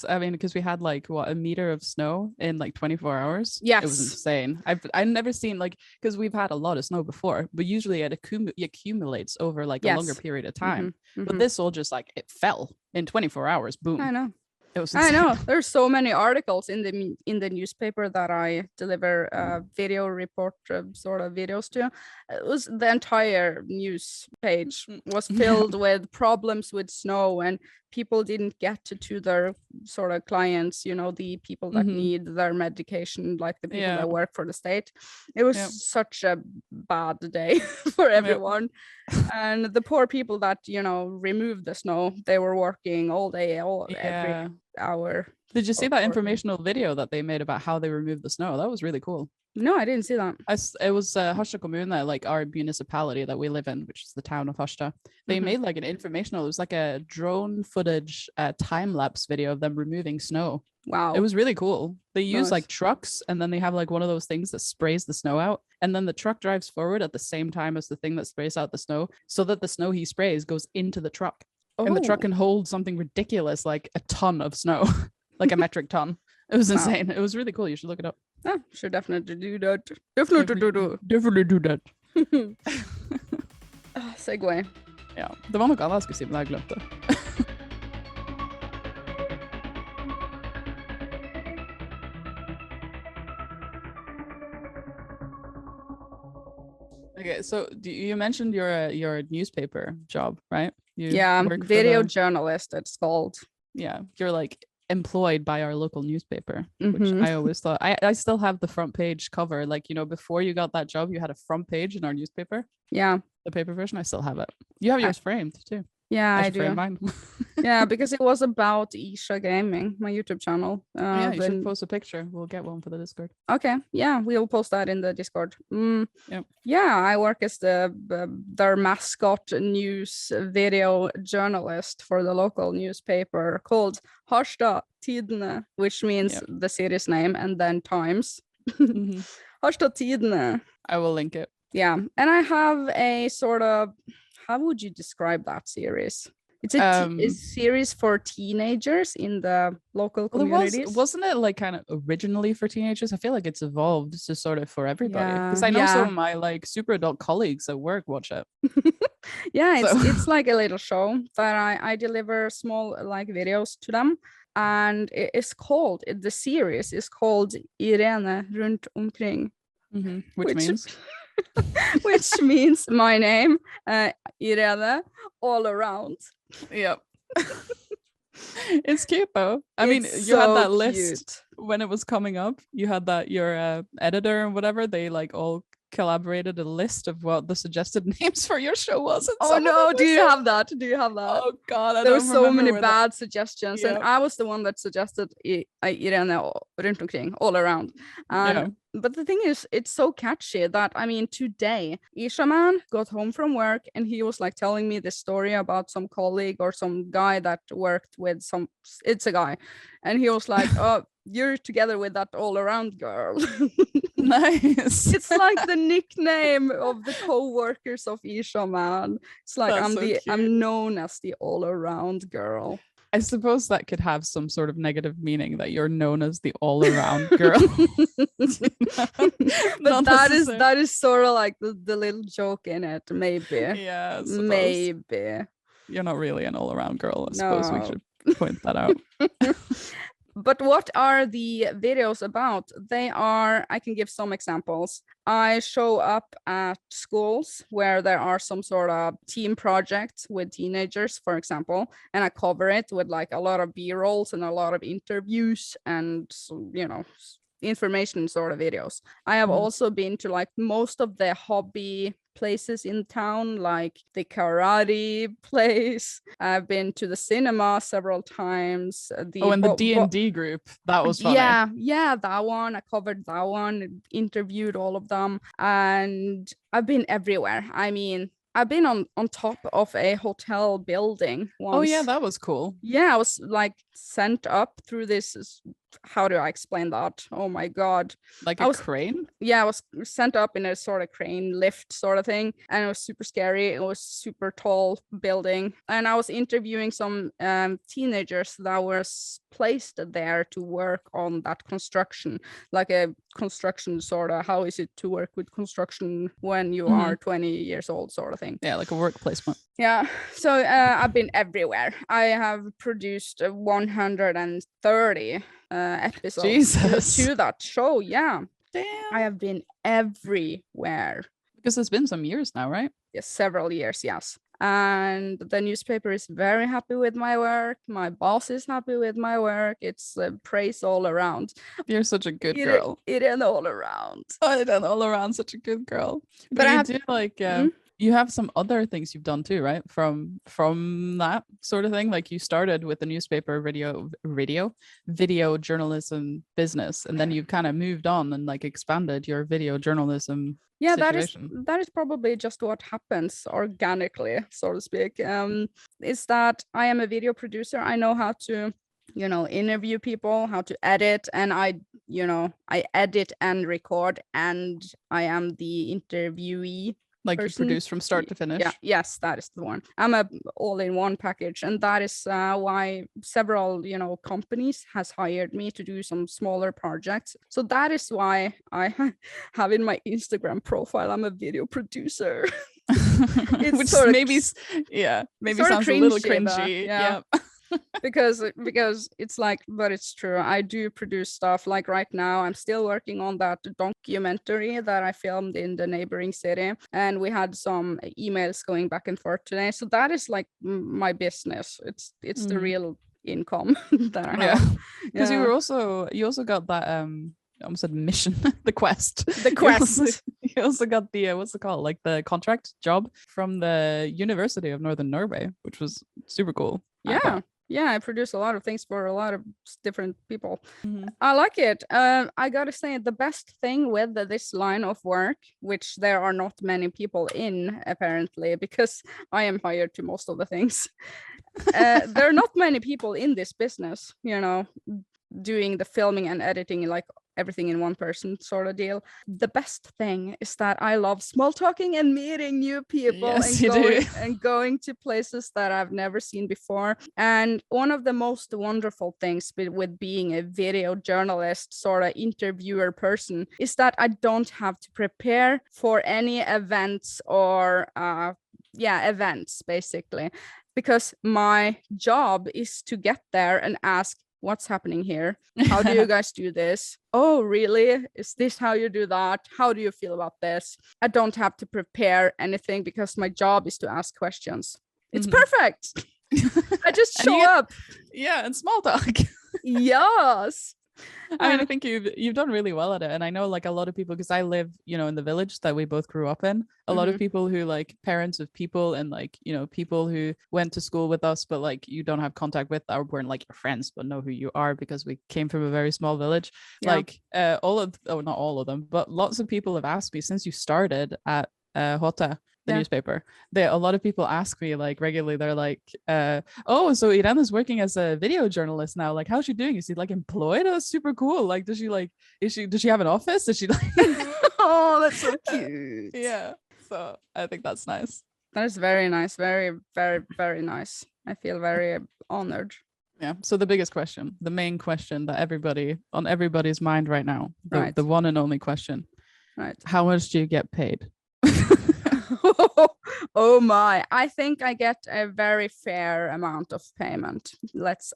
I mean, because we had like a meter of snow in like 24 hours. Yes, it was insane. I've never seen like, because we've had a lot of snow before, but usually it accumulates over like a longer period of time. But this all just like it fell in 24 hours. Boom. I know. It was insane. I know. There's so many articles in the newspaper that I deliver video report sort of videos to. It was the entire news page was filled with problems with snow, and people didn't get to their sort of clients, you know, the people that need their medication, like the people that work for the state. It was such a bad day for everyone. And the poor people that, you know, removed the snow, they were working all day, every hour. Did you see that informational video that they made about how they removed the snow? That was really cool. No, I didn't see that. It was Harstad Kommune, like our municipality that we live in, which is the town of Harstad. They made like an informational, it was like a drone footage time lapse video of them removing snow. Wow. It was really cool. They use like trucks, and then they have like one of those things that sprays the snow out. And then the truck drives forward at the same time as the thing that sprays out the snow, so that the snow he sprays goes into the truck. And the truck can hold something ridiculous, like a ton of snow, like a metric ton. It was insane. It was really cool. You should look it up. Yeah, should definitely do that. Definitely do that. Segway. Ja, det var noe annet jeg skulle si, men jeg glemte det. Okay, so you mentioned your newspaper job, right? Video journalist, it's called. Yeah, you're like employed by our local newspaper, which I always thought. I still have the front page cover. Like, you know, before you got that job, you had a front page in our newspaper. Yeah. The paper version, I still have it. You have yours framed too. Yeah, I do. Frame mine. Yeah, because it was about Ircha Gaming, my YouTube channel. Yeah, you should post a picture. We'll get one for the Discord. Okay, yeah, we'll post that in the Discord. Yep. Yeah, I work as their mascot news video journalist for the local newspaper called HERE Ircha, which means the city's name and then times. HERE Ircha. I will link it. Yeah, and I have a sort of, how would you describe that series? It's a series for teenagers in the local communities. Wasn't it like kind of originally for teenagers? I feel like it's evolved to sort of for everybody. Because I know some of my like super adult colleagues at work watch it. Yeah, it's like a little show that I deliver small like videos to them. and the series is called Irene runt omkring. Which means? Which means my name, Irene, all around. Yep. It's cute though. I mean, you so had that cute. list when it was coming up. You had that your editor and whatever, they like all collaborated a list of what the suggested names for your show was. Oh no, do you have that? Oh god, there were so many bad suggestions, Yep. and I was the one that suggested Irene runt omkring, all around. And but the thing is, it's so catchy that, I mean, today Ircha man got home from work and he was like telling me this story about some colleague or some guy that worked with it's a guy, and he was like, oh, you're together with that all around girl. Nice. It's like the nickname of the co-workers of Ircha man. It's like I'm known as the all around girl. I suppose that could have some sort of negative meaning, that you're known as the all around girl. But that is sort of like the little joke in it, maybe. Yeah, maybe. You're not really an all around girl. I suppose we should point that out. But what are the videos about? I can give some examples. I show up at schools where there are some sort of team projects with teenagers, for example, and I cover it with like a lot of B-rolls and a lot of interviews and, information sort of videos. I have also been to like most of the hobby places in town, like the karate place. I've been to the cinema several times. And the D&D group, that was funny. Yeah, that one. I covered that one, interviewed all of them, and I've been everywhere. I mean, I've been on top of a hotel building once. Oh yeah, that was cool. Yeah, I was like sent up through this. How do I explain that? Oh my god. Like a crane? Yeah, I was sent up in a sort of crane lift sort of thing, and it was super scary. It was super tall building, and I was interviewing some teenagers that was placed there to work on that construction, like a construction sort of, how is it to work with construction when you are 20 years old sort of thing. Yeah, like a work placement. Yeah, so I've been everywhere. I have produced 130 episodes to that show. Yeah, damn, I have been everywhere. Because it's been some years now, right? Yes, several years, yes. And the newspaper is very happy with my work. My boss is happy with my work. It's praise all around. You're such a good girl. It is all around. Oh, it is all around, such a good girl. But I do like you have some other things you've done too, right? From that sort of thing. Like you started with the newspaper video journalism business, and then you've kind of moved on and like expanded your video journalism. Yeah, situation. that is probably just what happens organically, so to speak. Is that I am a video producer. I know how to, interview people, how to edit, and I edit and record, and I am the interviewee. Like person. You produce from start to finish. Yeah, yes, that is the one. I'm a all-in-one package, and that is why several companies has hired me to do some smaller projects. So that is why I have in my Instagram profile, I'm a video producer. Which maybe sounds a little cringy. Yeah. because it's like, but it's true. I do produce stuff. Like right now I'm still working on that documentary that I filmed in the neighboring city, and we had some emails going back and forth today. So that is like my business. It's the real income that I have. Because you also got that I almost said mission, the quest. You also got the what's it called, like the contract job from the University of Northern Norway, which was super cool. Yeah, I produce a lot of things for a lot of different people. I like it. I gotta say, the best thing with this line of work, which there are not many people in apparently, because I am hired to most of the things. There are not many people in this business, doing the filming and editing, like everything in one person sort of deal. The best thing is that I love small talking and meeting new people, and going to places that I've never seen before. And one of the most wonderful things with being a video journalist sort of interviewer person is that I don't have to prepare for any events or events basically, because my job is to get there and ask what's happening here? How do you guys do this? Oh, really? Is this how you do that? How do you feel about this? I don't have to prepare anything because my job is to ask questions. It's perfect. I just show up. Yeah, and small talk. Yes. I mean, I think you've done really well at it. And I know like a lot of people, because I live, in the village that we both grew up in, a lot of people who like parents of people and like, people who went to school with us, but like you don't have contact with or weren't like your friends, but know who you are because we came from a very small village. Yeah. Like not all of them, but lots of people have asked me since you started at HERE, the newspaper. A lot of people ask me like regularly, they're like, oh, so Irene's working as a video journalist now, like how's she doing? Is she like employed? Oh, that's super cool. Like does she have an office? Does she like oh, that's so cute. Yeah, so I think that's nice. That is very nice. Very, very, very nice. I feel very honored. Yeah, so the biggest question, the main question that on everybody's mind right now, the one and only question, right? How much do you get paid? Oh my, I think I get a very fair amount of payment.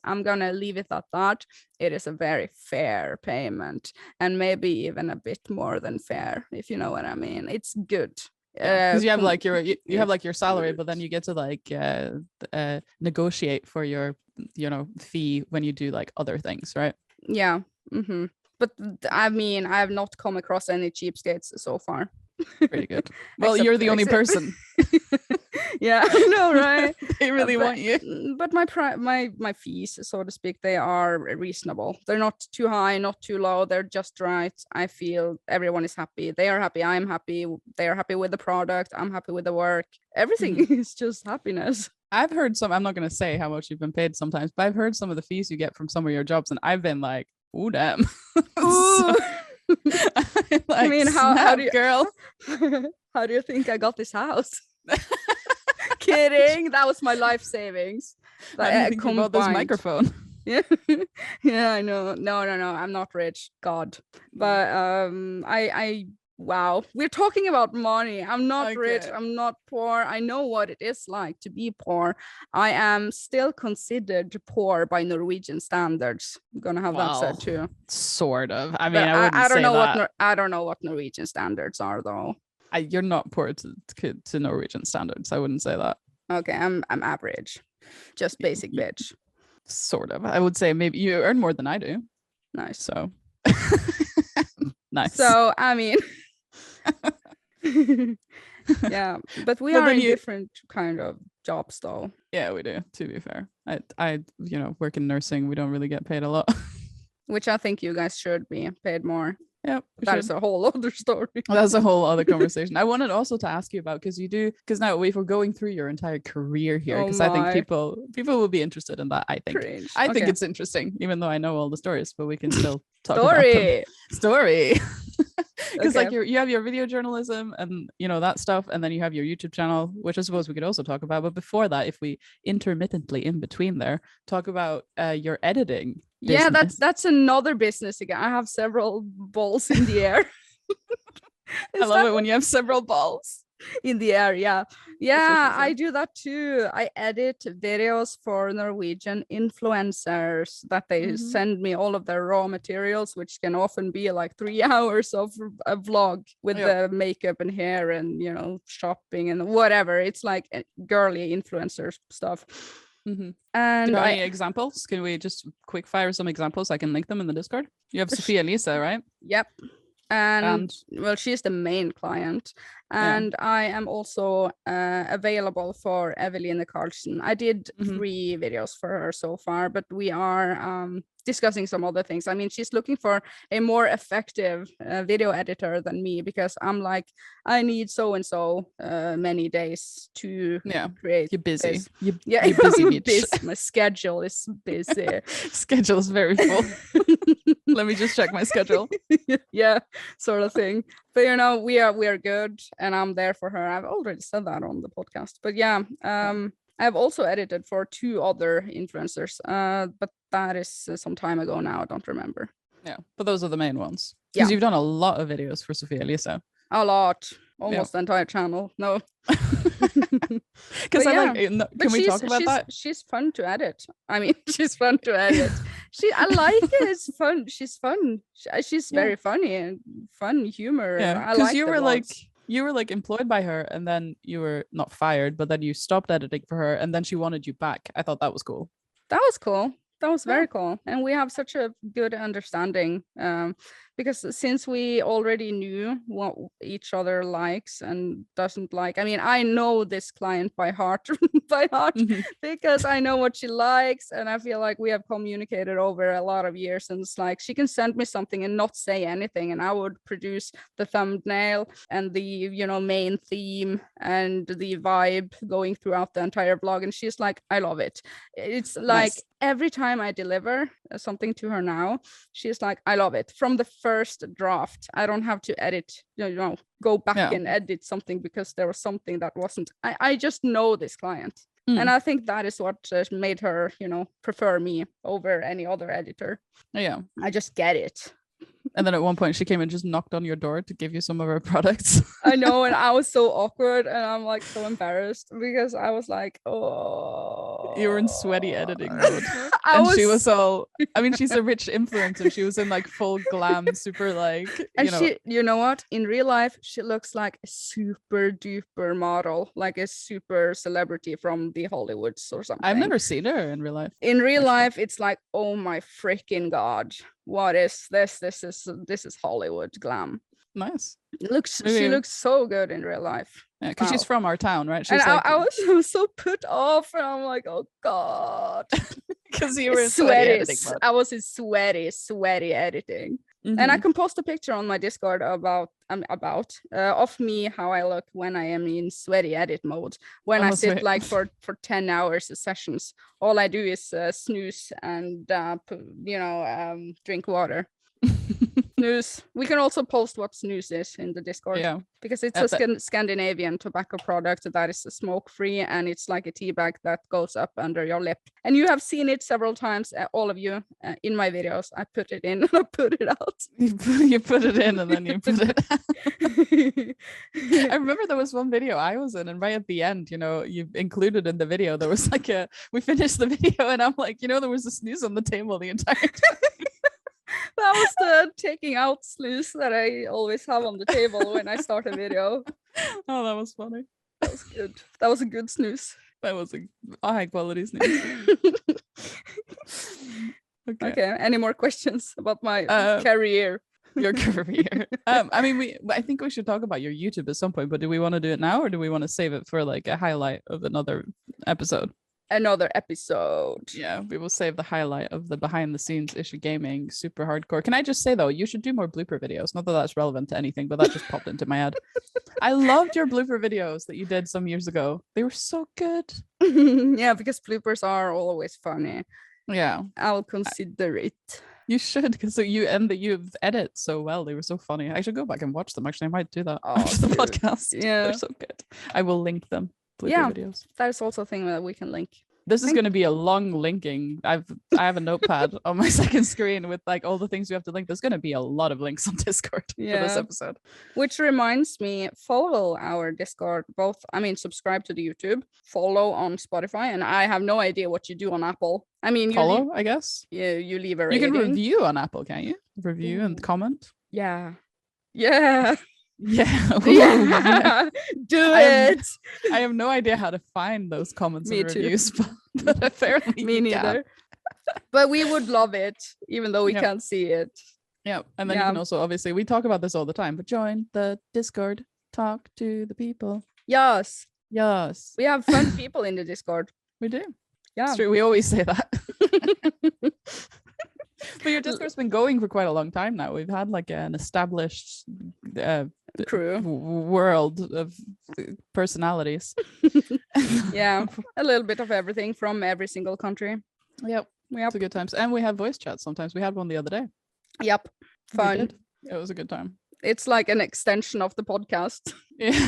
I'm gonna leave it at that. It is a very fair payment, and maybe even a bit more than fair, if you know what I mean. It's good. Because you have like you have like your salary, but then you get to like negotiate for your fee when you do like other things, right? Yeah. But I mean, I have not come across any cheapskates so far. Pretty good. Well, you're the only person. Yeah, I know, right? They really want you. But my fees, so to speak, they are reasonable. They're not too high, not too low. They're just right. I feel everyone is happy. They are happy. I'm happy. They are happy with the product. I'm happy with the work. Everything is just happiness. I've heard I'm not going to say how much you've been paid sometimes, but I've heard some of the fees you get from some of your jobs, and I've been like, ooh, damn. Ooh. Like, I mean, how do you, girl? How do you think I got this house? Kidding. That was my life savings. I think you bought this microphone. Yeah. Yeah, I know. No, I'm not rich. God. But I wow, we're talking about money. I'm not rich. I'm not poor. I know what it is like to be poor. I am still considered poor by Norwegian standards. I'm gonna have that said too. Sort of. I mean, I don't know that. I don't know what Norwegian standards are though. You're not poor to Norwegian standards. I wouldn't say that. Okay, I'm average, just basic bitch. Sort of. I would say maybe you earn more than I do. Nice. So nice. So I mean. Yeah, but we are in different kind of jobs though. Yeah, we do, to be fair. I work in nursing. We don't really get paid a lot. Which I think you guys should be paid more. Yeah, that is a whole other story. That's a whole other conversation. I wanted also to ask you about, because now if we're going through your entire career here, because I think people will be interested in that. I think it's interesting, even though I know all the stories, but we can still talk about them. Story. Because like you have your video journalism and that stuff, and then you have your YouTube channel, which I suppose we could also talk about. But before that, if we intermittently in between there talk about your editing. Yeah, that's another business again. I have several balls in the air. I love it when you have several balls in the air. Yeah, I do that too. I edit videos for Norwegian influencers that they send me all of their raw materials, which can often be like 3 hours of a vlog with the makeup and hair and shopping and whatever. It's like girly influencer stuff. And do you have any examples? Can we just quick fire some examples? I can link them in the Discord. You have Sophie Elise, right? Yep. And well, she's the main client, and I am also available for Eveline Carlsen. I did 3 videos for her so far, but we are discussing some other things. I mean, she's looking for a more effective video editor than me, because I'm like, I need so and so many days to create. You're busy. You're busy, bitch. My schedule is busy. Schedule is very full. Let me just check my schedule. Yeah, sort of thing. But we are good, and I'm there for her. I've already said that on the podcast. But yeah, I've also edited for 2 other influencers, but that is some time ago now. I don't remember. Yeah, but those are the main ones. Because you've done a lot of videos for Sophie Elise. A lot. almost the entire channel. No. Because can we talk about that? She's fun to edit. I mean, she's fun to edit. I like it. It's fun. She's fun. She's very funny and fun humor. Yeah, because you were like employed by her, and then you were not fired, but then you stopped editing for her, and then she wanted you back. I thought that was cool. That was cool. That was very cool. And we have such a good understanding because since we already knew what each other likes and doesn't like. I mean, I know this client by heart, because I know what she likes. And I feel like we have communicated over a lot of years. And it's like she can send me something and not say anything. And I would produce the thumbnail and the, main theme and the vibe going throughout the entire blog. And she's like, I love it. It's like every time I deliver something to her now, she's like, I love it. From the first draft, I don't have to edit, go back and edit something because there was something that wasn't. I just know this client. And I think that is what made her, prefer me over any other editor. Yeah. I just get it. And then at one point she came and just knocked on your door to give you some of her products. I know, and I was so awkward and I'm like so embarrassed because I was like, oh. You were in sweaty editing mode. She was all, I mean, she's a rich influencer. She was in like full glam, super like, she, you know what? In real life, she looks like a super duper model, like a super celebrity from the Hollywoods or something. I've never seen her in real life. In real life, it's like, oh my freaking God. What is this? This is Hollywood glam. Nice. She looks so good in real life. Yeah, because she's from our town, right? She's I was so put off, and I'm like, oh God, because you were in sweaty editing mode. I was in sweaty editing. And I can post a picture on my Discord about of me, how I look when I am in sweaty edit mode. When I sit like for 10 hours of sessions, all I do is snooze and drink water. Snooze. We can also post what snooze is in the Discord, because it's a Scandinavian tobacco product that is smoke-free, and it's like a tea bag that goes up under your lip. And you have seen it several times, all of you, in my videos. I put it in and I put it out. You put it in and then you put it out. I remember there was one video I was in, and right at the end, you included in the video, there was like we finished the video and I'm like, there was a snooze on the table the entire time. That was the taking out snooze that I always have on the table when I start a video. Oh, that was funny. That was good. That was a good snooze. That was a high quality snooze. Okay. Any more questions about my career? Your career. I think we should talk about your YouTube at some point, but do we want to do it now or do we want to save it for like a highlight of another episode? Another episode. Yeah, we will save the highlight of the behind the scenes issue gaming super hardcore. Can I just say though, you should do more blooper videos. Not that that's relevant to anything, but that just popped into my head. I loved your blooper videos that you did some years ago. They were so good. Yeah, because bloopers are always funny. Yeah, I'll consider it. You should, because you edit so well. They were so funny. I should go back and watch them. Actually, I might do that after the podcast. Yeah, they're so good. I will link them. Videos. That is also a thing that we can link. This is going to be a long linking. I have a notepad on my second screen with like all the things we have to link. There's going to be a lot of links on Discord for this episode. Which reminds me, follow our Discord. Subscribe to the YouTube, follow on Spotify, and I have no idea what you do on Apple. You follow, I guess. Yeah, you leave a rating. You can review on Apple, can't you? Review and comment. Yeah. Yeah. Do it. I have no idea how to find those comments and reviews, but apparently me neither. But we would love it, even though we can't see it. Yeah, and then you can also, obviously, we talk about this all the time, but join the Discord, talk to the people. Yes. We have fun people in the Discord. We do. Yeah, it's true. We always say that. But your Discord's been going for quite a long time now. We've had like an established crew world of personalities. Yeah, a little bit of everything from every single country. Yep. It's a good times. And we have voice chats sometimes. We had one the other day. Yep. Fun. It was a good time. It's like an extension of the podcast. Yeah.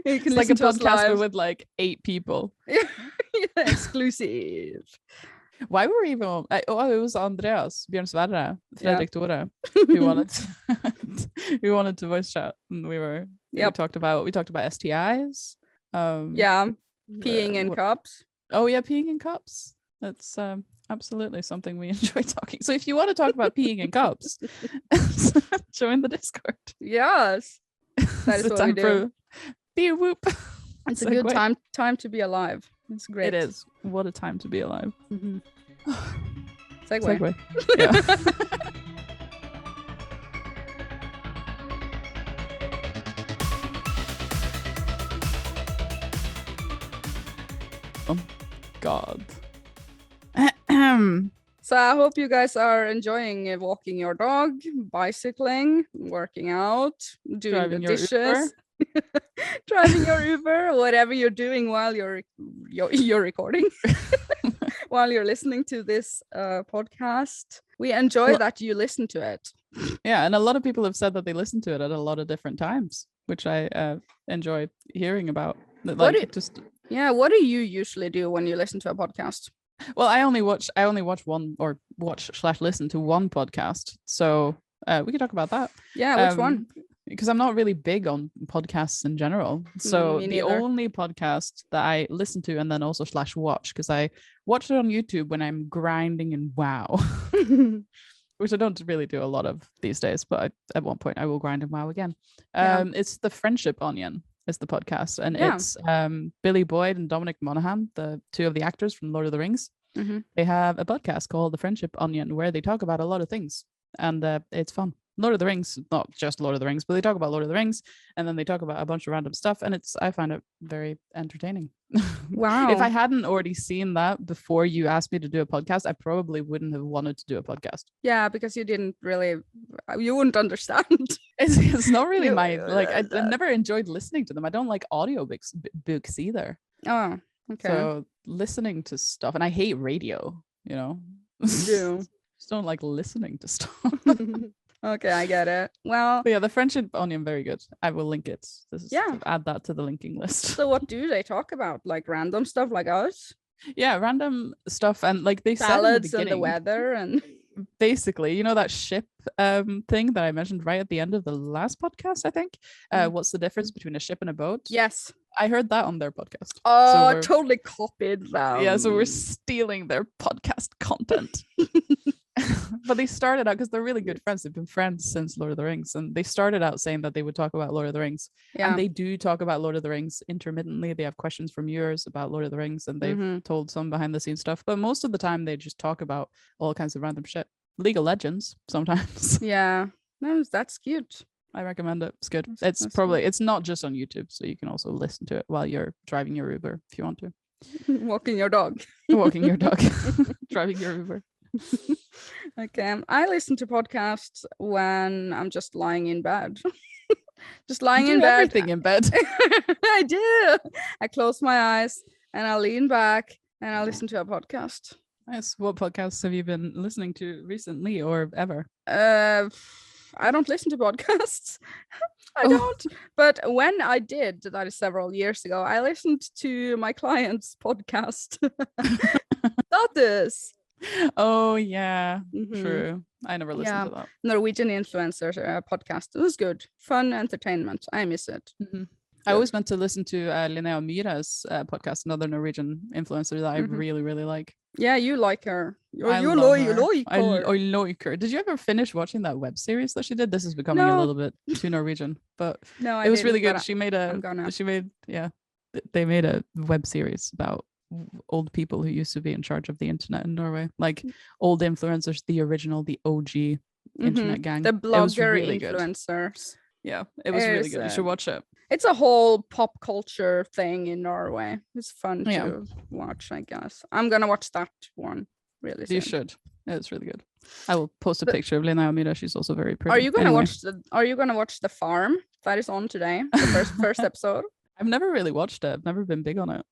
It's like a podcast with like 8 people. Yeah, exclusive. Why were we even on? It was Andreas, Björn Sverre, Fredrik Tore, who wanted who wanted to voice chat, and we talked about STIs. Peeing in cups. Oh yeah, peeing in cups. That's absolutely something we enjoy talking. So if you want to talk about peeing in cups, join the Discord. Yes, that is what we do. Be whoop. It's a good time to be alive. It's great. It is. What a time to be alive. Mm-hmm. Segue. Yeah. Oh God. So I hope you guys are enjoying walking your dog, bicycling, working out, doing driving the dishes, driving your Uber, whatever you're doing while you're recording, while you're listening to this podcast. We enjoy that you listen to it. Yeah, and a lot of people have said that they listen to it at a lot of different times, which I enjoy hearing about. What do you usually do when you listen to a podcast? Well, I only watch one or watch/listen to one podcast, so we could talk about that. Yeah, which one? Because I'm not really big on podcasts in general. So the only podcast that I listen to and then also /watch, because I watch it on YouTube when I'm grinding in WoW, which I don't really do a lot of these days, but at one point I will grind in WoW again. It's the Friendship Onion. Is the podcast, and it's Billy Boyd and Dominic Monaghan, the two of the actors from Lord of the Rings. Mm-hmm. They have a podcast called The Friendship Onion where they talk about a lot of things, and it's fun. Lord of the Rings, not just Lord of the Rings, but they talk about Lord of the Rings, and then they talk about a bunch of random stuff, and I find it very entertaining. Wow. If I hadn't already seen that before you asked me to do a podcast, I probably wouldn't have wanted to do a podcast. Yeah, because you wouldn't understand. It's not really I've never enjoyed listening to them. I don't like audiobooks either. Oh, okay. So listening to stuff, and I hate radio, Yeah. Just don't like listening to stuff. Okay, I get it. Well, but yeah, the Friendship Onion, very good. I will link it. Add that to the linking list. So what do they talk about? Like random stuff like us? Yeah, random stuff, and like they salads said in the and the weather and basically, that ship thing that I mentioned right at the end of the last podcast, I think. What's the difference between a ship and a boat? Yes. I heard that on their podcast. Oh, totally copied them. Yeah, so we're stealing their podcast content. But they started out, because they're really good friends. They've been friends since Lord of the Rings, and they started out saying that they would talk about Lord of the Rings. Yeah. And they do talk about Lord of the Rings intermittently. They have questions from viewers about Lord of the Rings, and they've told some behind the scenes stuff. But most of the time, they just talk about all kinds of random shit. League of Legends sometimes. Yeah, no, that's cute. I recommend it. It's good. It's not just on YouTube, so you can also listen to it while you're driving your Uber if you want to. Walking your dog. Walking your dog. Driving your Uber. Okay, I listen to podcasts when I'm just lying in bed. Just lying in bed. Everything in bed. I do. I close my eyes and I lean back and I listen to a podcast. Nice. What podcasts have you been listening to recently or ever? I don't listen to podcasts. I don't. But when I did, that is several years ago, I listened to my client's podcast. That is. Oh yeah, true. I never listened to that. Norwegian influencers podcast. It was good, fun entertainment. I miss it. I always meant to listen to Linnea Myhre's podcast, another Norwegian influencer that I really, really like. Yeah, you like her. You like her. Did you ever finish watching that web series that she did? This is becoming a little bit too Norwegian, but it was really good. They made a web series about old people who used to be in charge of the internet in Norway, like old influencers, the OG internet gang, the blogger influencers. Yeah, it was really good. You should watch it. It's a whole pop culture thing in Norway. It's fun to watch, I guess. I'm gonna watch that one really soon. You should. It's really good. I will post a picture of Linnea Myhre. She's also very pretty. Are you gonna watch the farm that is on today? The first episode? I've never really watched it. I've never been big on it.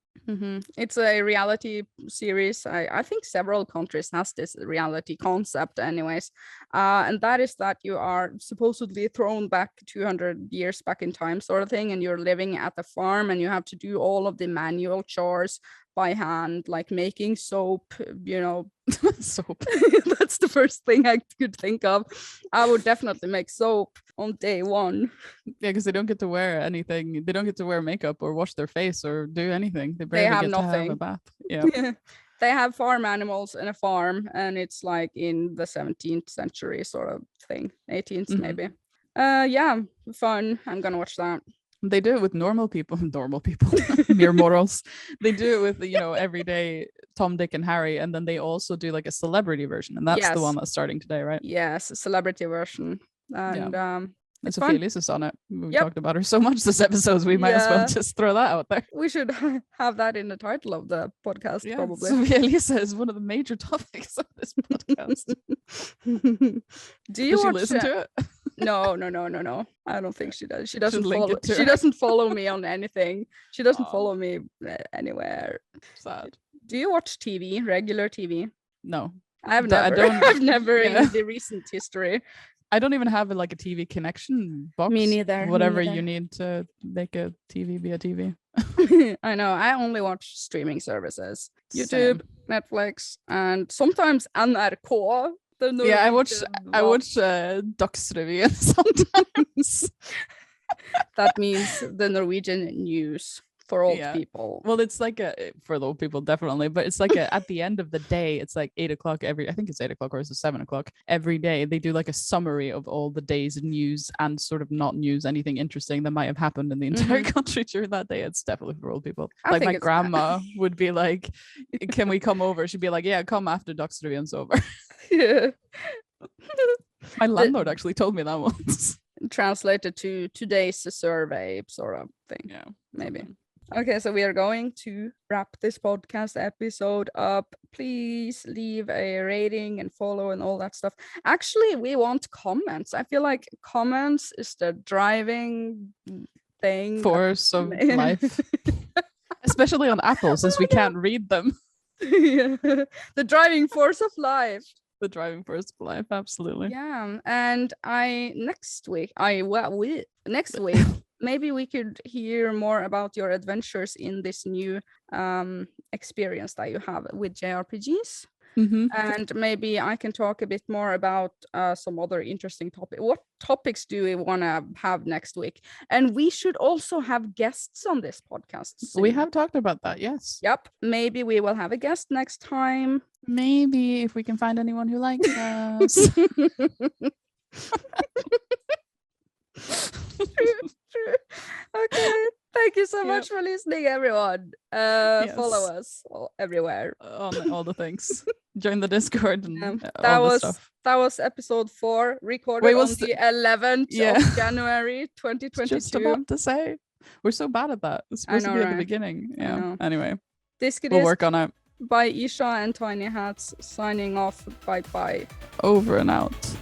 It's a reality series. I think several countries has this reality concept anyways. And that is that you are supposedly thrown back 200 years back in time sort of thing, and you're living at the farm and you have to do all of the manual chores by hand, like making soap, Soap. That's the first thing I could think of. I would definitely make soap on day one. Yeah, because they don't get to wear anything. They don't get to wear makeup or wash their face or do anything. They barely have get nothing. to have a bath. Yeah. They have farm animals in a farm, and it's like in the 17th century sort of thing, 18th maybe. Yeah, fun. I'm gonna watch that. They do it with normal people, mere mortals. They do it with, everyday Tom, Dick, and Harry, and then they also do like a celebrity version, and that's the one that's starting today, right? Yes, a celebrity version. And and Sophie Elise is on it. We talked about her so much this episode, we might as well just throw that out there. We should have that in the title of the podcast, probably. Sophie Elise is one of the major topics of this podcast. Do you listen to it? No. I don't think she does. She doesn't follow. She doesn't follow me on anything. She doesn't follow me anywhere. Sad. Do you watch TV, regular TV? No, I've never. I've never in the recent history. I don't even have a TV connection box. Me neither. Whatever you need to make a TV be a TV. I know. I only watch streaming services: YouTube, Netflix, and sometimes NRK. I watch dagsrevyen sometimes. That means the Norwegian news for old people. Well, it's like for the old people definitely, but it's like at the end of the day, it's like 8 o'clock I think it's 8 o'clock or is it 7 o'clock every day. They do like a summary of all the day's news and sort of not news, anything interesting that might have happened in the entire country during that day. It's definitely for old people. Like my grandma would be like, can we come over? She'd be like, yeah, come after dagsrevyen's over. Yeah. My landlord actually told me that once. Translated to today's survey sort of thing. Yeah, maybe. Okay, so we are going to wrap this podcast episode up. Please leave a rating and follow and all that stuff. Actually, we want comments. I feel like comments is the driving thing. Force of life. Especially on Apple, since we can't read them. Yeah. The driving force of life. The driving force of life, absolutely. Yeah, and next week, maybe we could hear more about your adventures in this new experience that you have with JRPGs. And maybe I can talk a bit more about some other interesting topics. What topics do we want to have next week? And we should also have guests on this podcast soon. We have talked about that, yes. Yep. Maybe we will have a guest next time. Maybe if we can find anyone who likes us. True. Okay. Thank you so much for listening, everyone. Follow us everywhere on all the things. Join the Discord and that was episode 4, recorded on the 11th of January 2022. Just about to say, we're so bad at that. It's supposed to be at the beginning. Yeah. Anyway, Diskydisk, we'll work on it. By Ircha and Tinyhats, signing off. Bye. Over and out.